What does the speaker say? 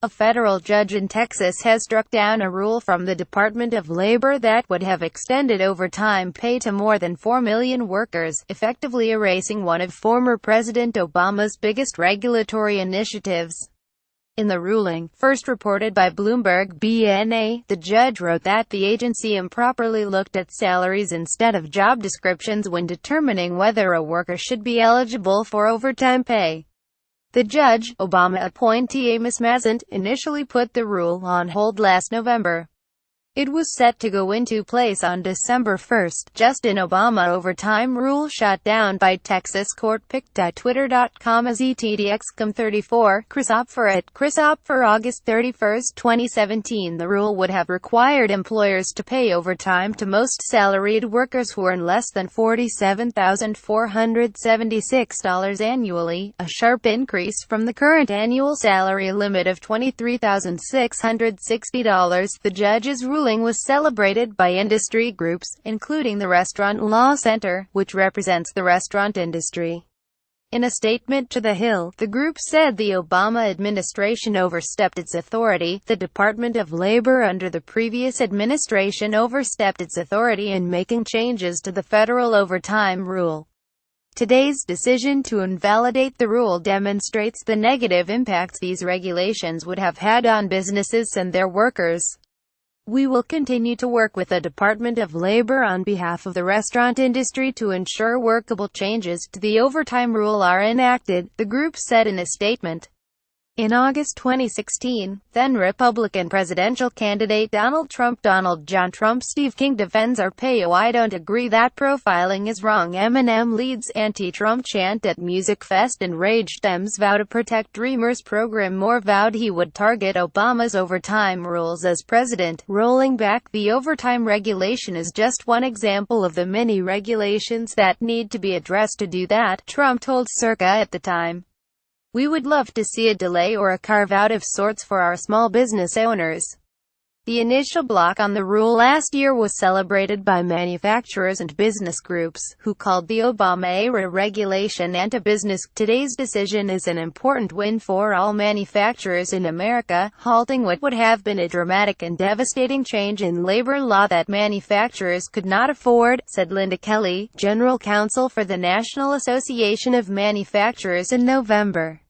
A federal judge in Texas has struck down a rule from the Department of Labor that would have extended overtime pay to more than 4 million workers, effectively erasing one of former President Obama's biggest regulatory initiatives. In the ruling, first reported by Bloomberg BNA, the judge wrote that the agency improperly looked at salaries instead of job descriptions when determining whether a worker should be eligible for overtime pay. The judge, Obama appointee Amos Mazant, initially put the rule on hold last November. It was set to go into place on December 1. Justin Obama overtime rule shot down by Texas court. Twitter.com as ETDXCOM34, Christopher August 31, 2017. The rule would have required employers to pay overtime to most salaried workers who earn less than $47,476 annually, a sharp increase from the current annual salary limit of $23,660. The judge's ruling was celebrated by industry groups, including the Restaurant Law Center, which represents the restaurant industry. In a statement to The Hill, the group said the Obama administration overstepped its authority. The Department of Labor under the previous administration overstepped its authority in making changes to the federal overtime rule. Today's decision to invalidate the rule demonstrates the negative impacts these regulations would have had on businesses and their workers. We will continue to work with the Department of Labor on behalf of the restaurant industry to ensure workable changes to the overtime rule are enacted, the group said in a statement. In August 2016, then-Republican presidential candidate Donald John Trump Steve King defends our pay. "Oh, I don't agree that profiling is wrong." Eminem leads anti-Trump chant at Music Fest and Rage. Dems vow to protect Dreamers program. Moore vowed he would target Obama's overtime rules as president. Rolling back the overtime regulation is just one example of the many regulations that need to be addressed. To do that, Trump told Circa at the time, "We would love to see a delay or a carve-out of sorts for our small business owners." The initial block on the rule last year was celebrated by manufacturers and business groups, who called the Obama-era regulation anti-business. Today's decision is an important win for all manufacturers in America, halting what would have been a dramatic and devastating change in labor law that manufacturers could not afford, said Linda Kelly, general counsel for the National Association of Manufacturers in November.